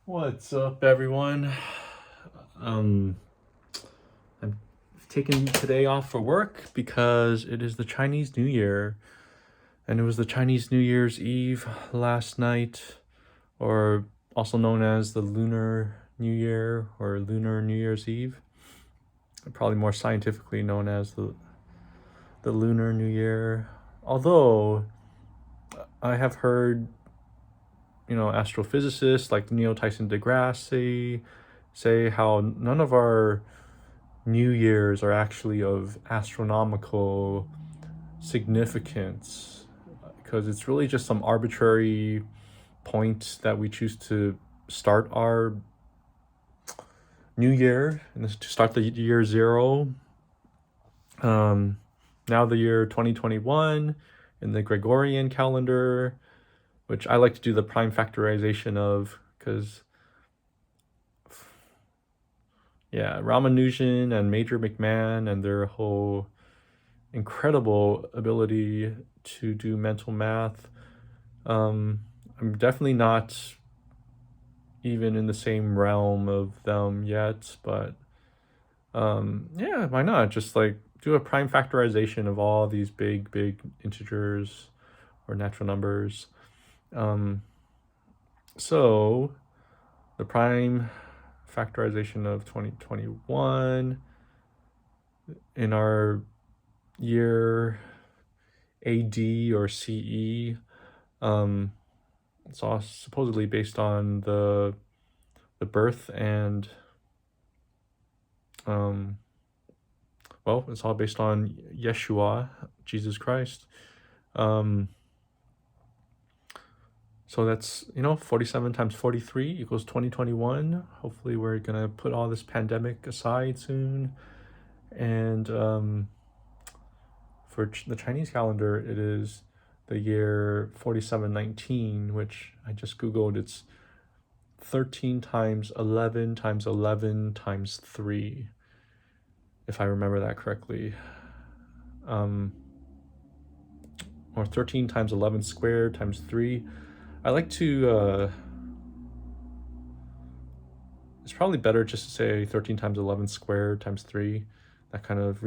What's up, everyone? I'm taking today off for work because it is the Chinese New Year, and it was the Chinese New Year's Eve last night, or also known as the Lunar New Year or Lunar New Year's Eve, probably more scientifically known as the Lunar New Year. Although I have heard, astrophysicists like Neil Tyson deGrasse say how none of our New Year's are actually of astronomical significance because it's really just some arbitrary point that we choose to start our new year and to start the year zero. Now the year 2021 in the Gregorian calendar, which I like to do the prime factorization of because Ramanujan and Major McMahon and their whole incredible ability to do mental math. I'm definitely not even in the same realm of them yet, but why not? Just like do a prime factorization of all these big integers or natural numbers. So the prime factorization of 2021 in our year AD or CE. It's all supposedly based on the birth and it's all based on Yeshua, Jesus Christ. So that's 47 times 43 equals 2021. Hopefully we're gonna put all this pandemic aside soon, and for the Chinese calendar, it is the year 4719, which I just Googled. It's 13 times 11 times 11 times 3, if I remember that correctly. Or 13 times 11 squared times 3. I like to, it's probably better just to say 13 times 11 squared times 3. That kind of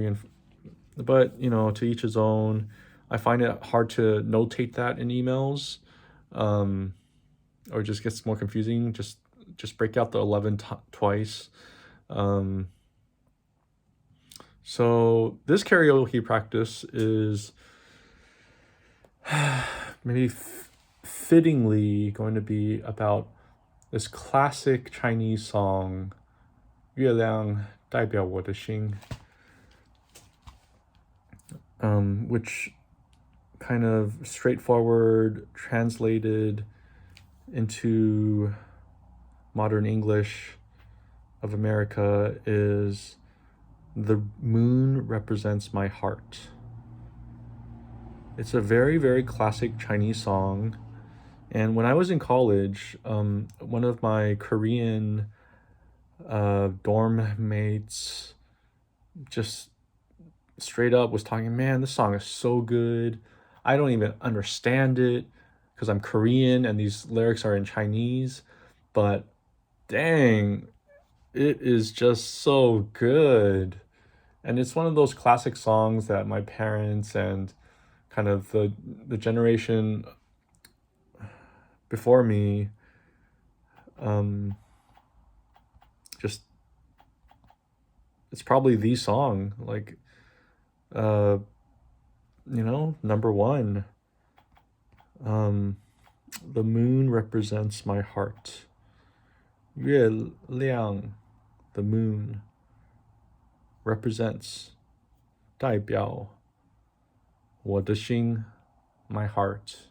but to each his own. I find it hard to notate that in emails, or it just gets more confusing. Just break out the 11 twice. So this karaoke practice is maybe fittingly going to be about this classic Chinese song, 月亮代表我的心. Which kind of straightforward translated into modern English of America is the moon represents my heart. It's a very, very classic Chinese song. And when I was in college, one of my Korean dorm mates just straight up was talking, man, this song is so good. I don't even understand it because I'm Korean and these lyrics are in Chinese, but dang, it is just so good. And it's one of those classic songs that my parents and kind of the generation before me just it's probably the song, like number one. The moon represents my heart. 月亮, the moon, represents, 代表我的心, my heart.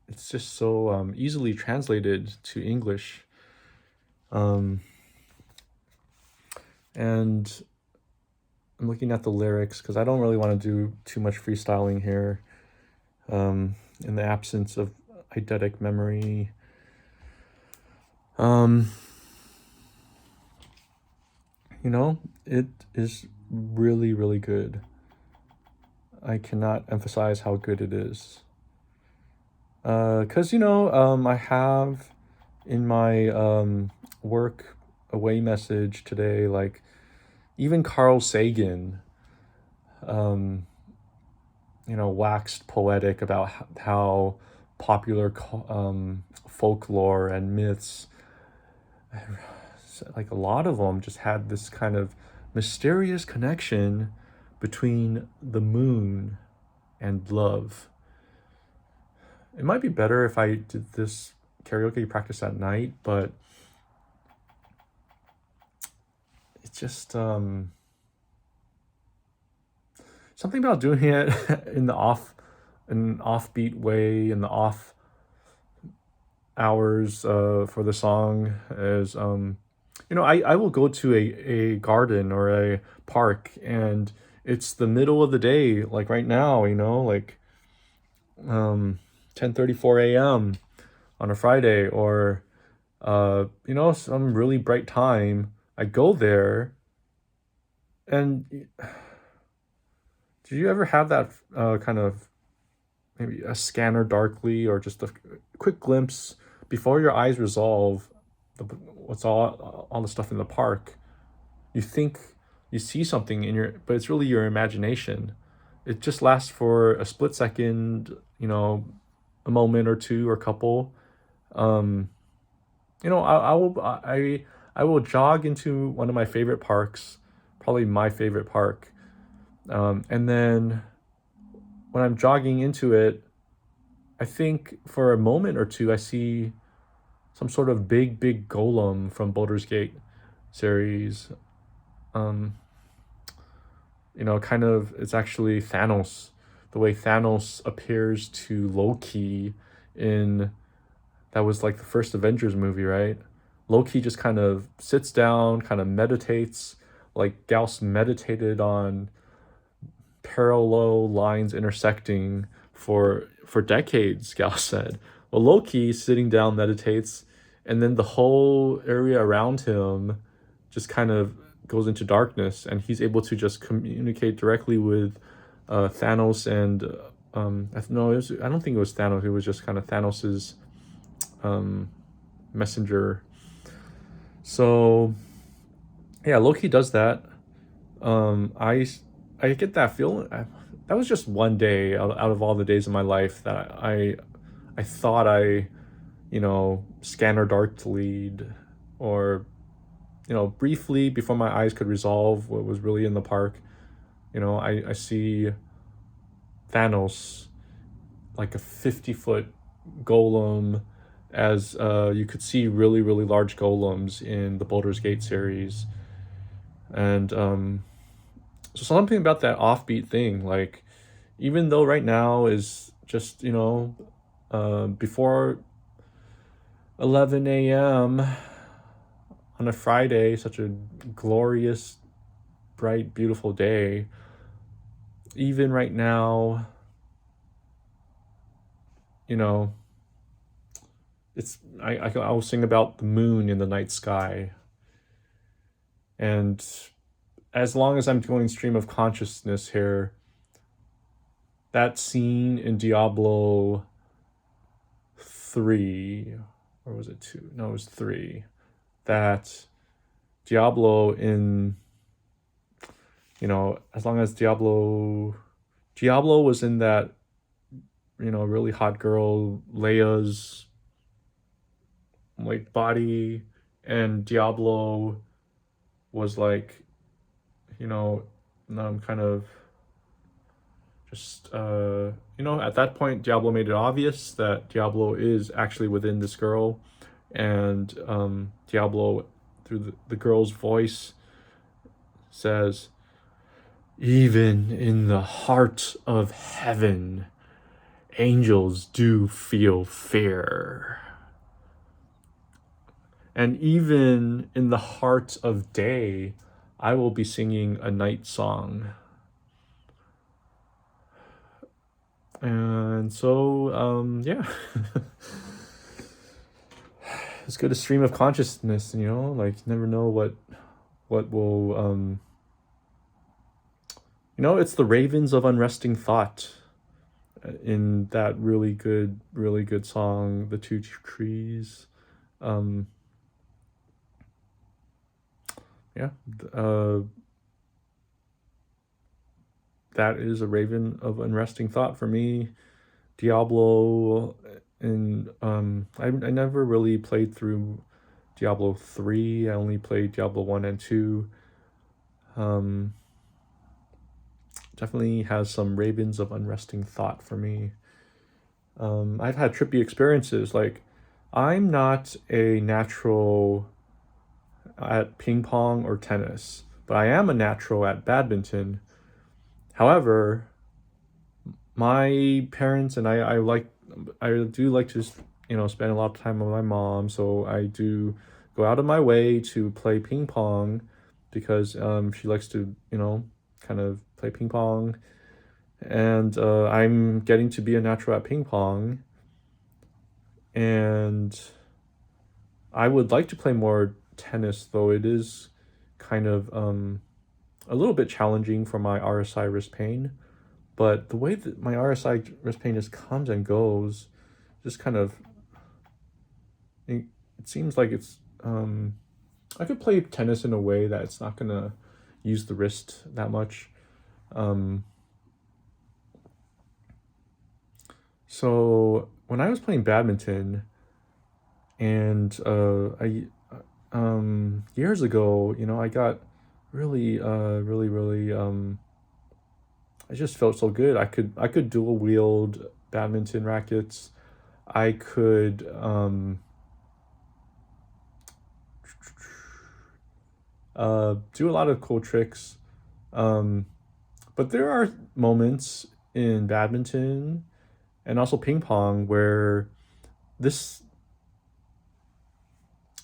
It's just so easily translated to English. And I'm looking at the lyrics because I don't really want to do too much freestyling here, in the absence of eidetic memory. It is really, really good. I cannot emphasize how good it is. Because, I have in my work away message today, like, even Carl Sagan, um, waxed poetic about how popular folklore and myths, like a lot of them, just had this kind of mysterious connection between the moon and love. It might be better if I did this karaoke practice at night, but it's just something about doing it in an offbeat way, in the off hours for the song is I will go to a garden or a park, and it's the middle of the day, like right now, like 10:34 a.m. on a Friday, or some really bright time. I go there, and did you ever have that kind of maybe a scanner darkly, or just a quick glimpse before your eyes resolve what's all the stuff in the park? You think you see something but it's really your imagination. It just lasts for a split second, a moment or two or a couple. Um, I will jog into one of my favorite parks, probably my favorite park, and then when I'm jogging into it, I think for a moment or two I see some sort of big golem from Baldur's Gate series. Um, kind of, it's actually Thanos. The way Thanos appears to Loki in that was like the first Avengers movie, right? Loki just kind of sits down, kind of meditates, like Gauss meditated on parallel lines intersecting for decades, Gauss said. Well, Loki sitting down meditates, and then the whole area around him just kind of goes into darkness, and he's able to just communicate directly with Thanos and no, I don't think it was Thanos. It was just kind of Thanos's messenger. So yeah, Loki does that. I get that feeling. That was just one day out of all the days of my life that I thought scanner darkly, or briefly before my eyes could resolve what was really in the park. I see Thanos like a 50-foot golem, as you could see really large golems in the Baldur's Gate series. And so something about that offbeat thing, like, even though right now is just before 11 a.m. on a Friday, such a glorious, bright, beautiful day, even right now, it's I will sing about the moon in the night sky. And as long as I'm going stream of consciousness here, that scene in Diablo 3, or was it 2? No, it was 3. That Diablo as long as Diablo was in that, really hot girl Leia's like body, and Diablo was like, kind of just at that point Diablo made it obvious that Diablo is actually within this girl, and Diablo, through the girl's voice, says, "Even in the heart of heaven, angels do feel fear. And even in the heart of day, I will be singing a night song." And so, yeah. It's good, a stream of consciousness, like, you never know what will, it's the ravens of unresting thought. in that really good song, The Two Trees. Um, yeah, that is a Raven of Unresting Thought for me. Diablo, and I never really played through Diablo 3. I only played Diablo 1 and 2. Um, Definitely has some Ravens of Unresting Thought for me. I've had trippy experiences. Like, I'm not a natural at ping pong or tennis, but I am a natural at badminton. However, my parents and I do like to, spend a lot of time with my mom, so I do go out of my way to play ping pong because she likes to, kind of play ping pong, and I'm getting to be a natural at ping pong, and I would like to play more tennis, though it is kind of a little bit challenging for my RSI wrist pain. But the way that my RSI wrist pain just comes and goes, just kind of, it seems like it's, I could play tennis in a way that it's not gonna use the wrist that much. Um, so when I was playing badminton, and years ago, I got really, I just felt so good. I could dual wield badminton rackets. I could do a lot of cool tricks. Um, but there are moments in badminton and also ping pong where this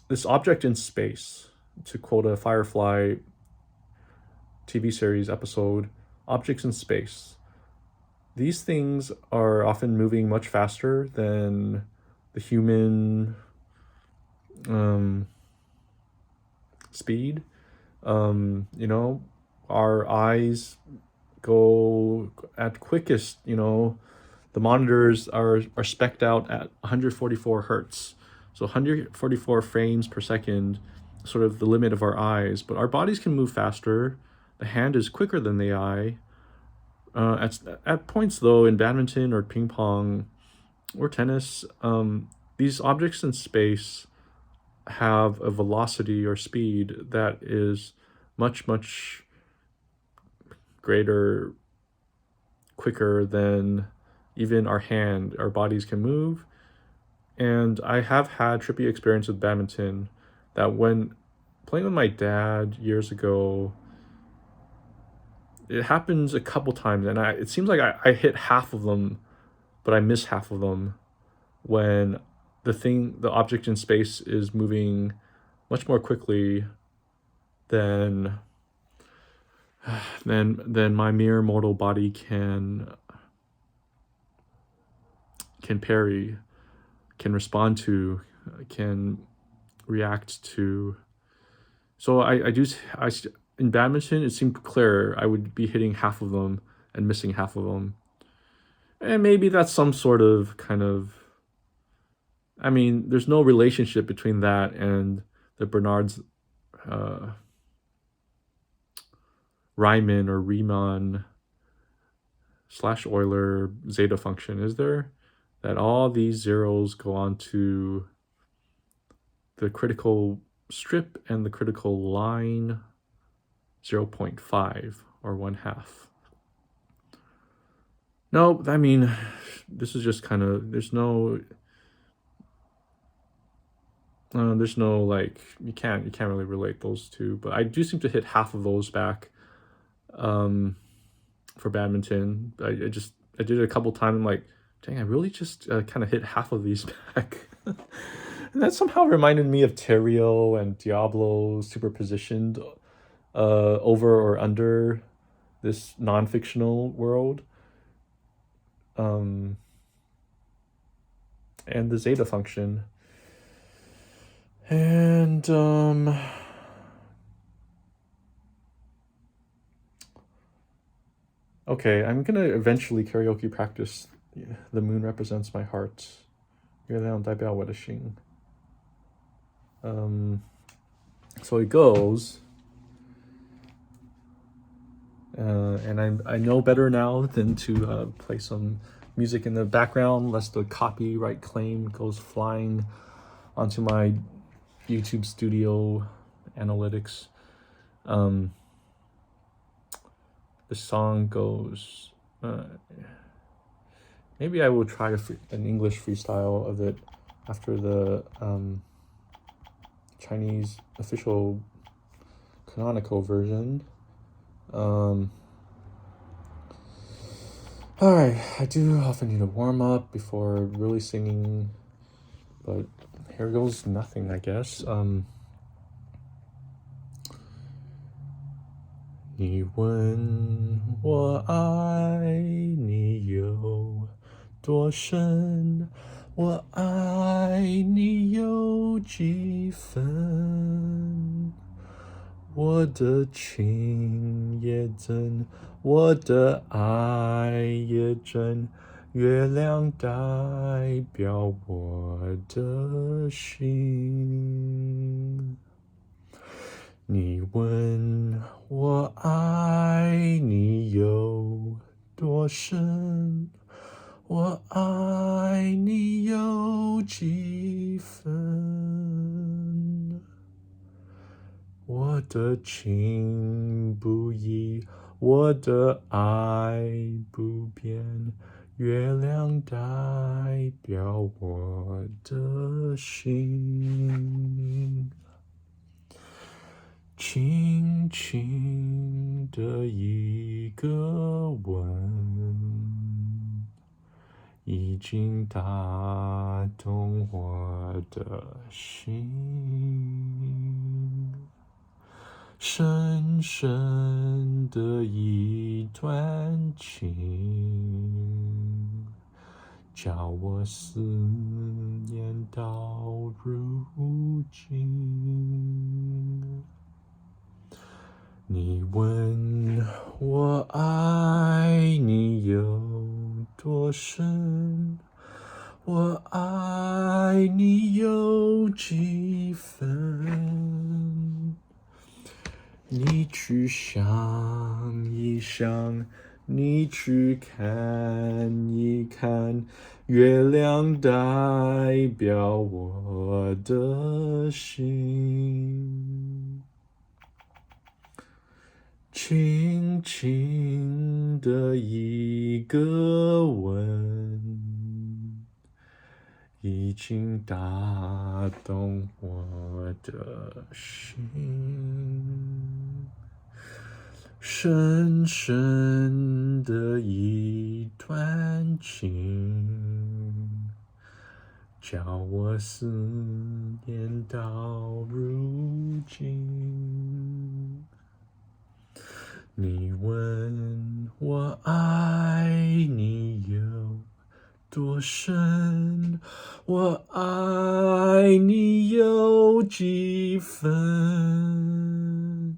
this object in space, to quote a Firefly TV series episode, objects in space. These things are often moving much faster than the human um, speed. Our eyes go at quickest, the monitors are spec'd out at 144 hertz. So 144 frames per second, sort of the limit of our eyes. But our bodies can move faster. The hand is quicker than the eye. At points, though, in badminton or ping pong or tennis, these objects in space have a velocity or speed that is much greater, quicker than even our bodies can move. And I have had trippy experience with badminton that when playing with my dad years ago, it happens a couple times, and it seems like I hit half of them, but I miss half of them when the object in space is moving much more quickly than than my mere mortal body can parry, can respond to, can react to. So in badminton, it seemed clearer. I would be hitting half of them and missing half of them. And maybe that's some sort of kind of, I mean, there's no relationship between that and the Bernard's Riemann or Riemann / Euler zeta function, is there? That all these zeros go on to the critical strip and the critical line 0.5 or 1/2. No, I mean, this is just kind of, there's no like, you can't really relate those two, but I do seem to hit half of those back for badminton. I did it a couple times. I'm like, dang, I really just kind of hit half of these back. And that somehow reminded me of Terrio and Diablo superpositioned over or under this non-fictional world. And the zeta function. And okay, I'm gonna eventually karaoke practice The moon represents my heart. 月亮代表我的心. So it goes, and I know better now than to play some music in the background, lest the copyright claim goes flying onto my YouTube studio analytics. The song goes, maybe I will try an English freestyle of it after the Chinese official canonical version. Alright, I do often need to warm up before really singing, but here goes nothing, I guess. 你问我爱你有多深，我爱你有几分？我的情也真，我的爱也真，月亮代表我的心。你问我爱你有多深，我爱你有几分？我的情不移，我的爱不变，月亮代表我的心。轻轻的一个吻，已经打动我的心。深深的一段情，叫我思念到如今。你问我爱你有多深，我爱你有几分？你去想一想，你去看一看，月亮代表我的心。轻轻的一个吻，已经打动我的心。深深的一段情，叫我思念到如今。你问我爱你有多深，我爱你有几分？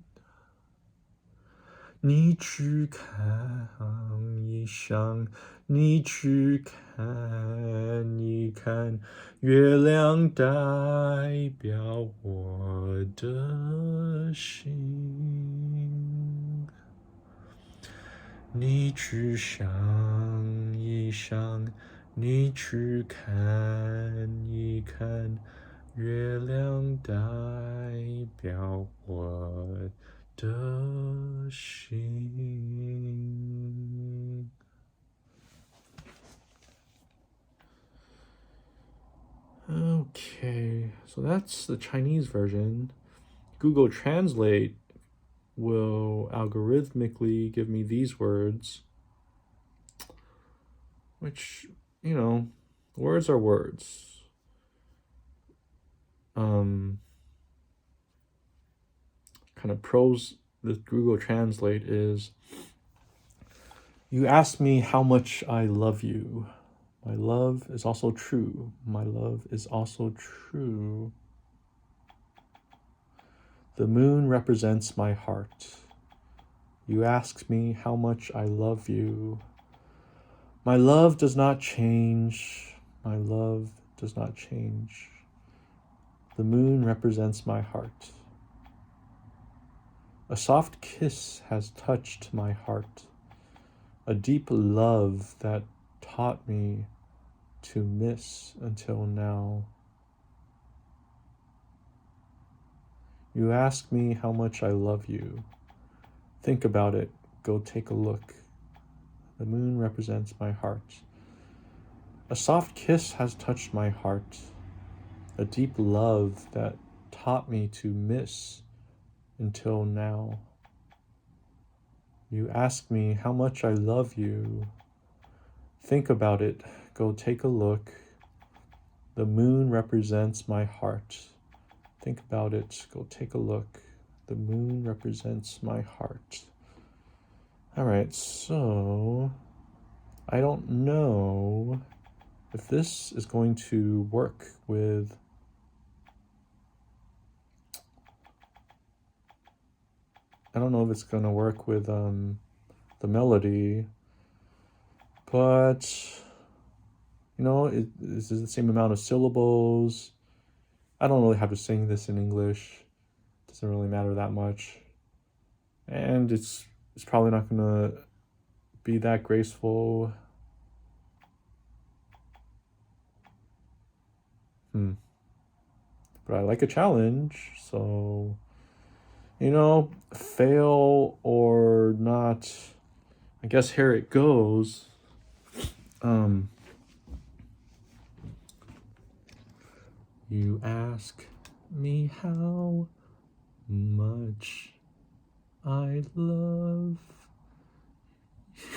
你去看一想，你去看一看，月亮代表我的心。你去想一想，你去看一看，月亮代表我的心。Okay, so that's the Chinese version. Google Translate will algorithmically give me these words, which, words are words. Kind of pros with Google Translate is, you ask me how much I love you. My love is also true. My love is also true. The moon represents my heart. You ask me how much I love you. My love does not change. My love does not change. The moon represents my heart. A soft kiss has touched my heart. A deep love that taught me to miss until now. You ask me how much I love you. Think about it. Go take a look. The moon represents my heart. A soft kiss has touched my heart. A deep love that taught me to miss until now. You ask me how much I love you. Think about it. Go take a look. The moon represents my heart. Think about it. Go take a look. The moon represents my heart. All right, so I don't know if this is going to work with the melody, but you know, this is the same amount of syllables. I don't really have to sing this in English. It doesn't really matter that much. And it's probably not gonna be that graceful. But I like a challenge, so you know, fail or not, I guess here it goes. You ask me how much I love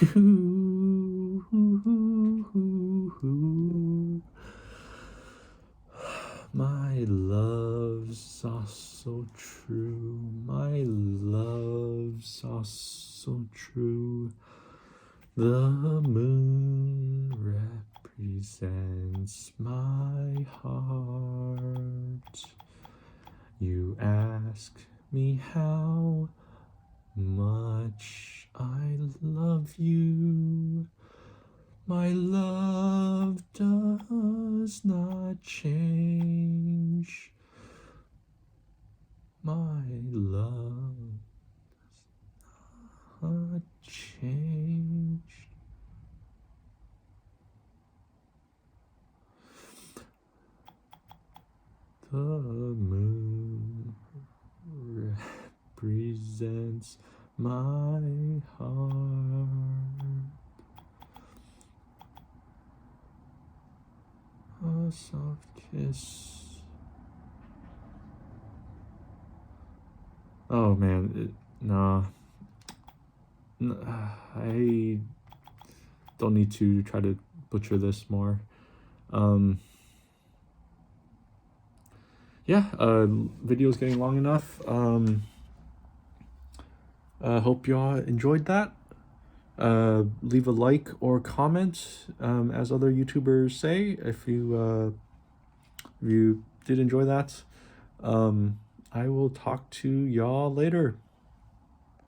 you. My loves are so true. My loves are so true. The moon represents my heart. You ask me how much I love you. My love does not change. My love does not change. The moon represents my heart. A soft kiss. Oh man, nah. I don't need to try to butcher this more. Yeah, video's getting long enough. Hope y'all enjoyed that. Leave a like or comment, as other YouTubers say, if you did enjoy that. I will talk to y'all later.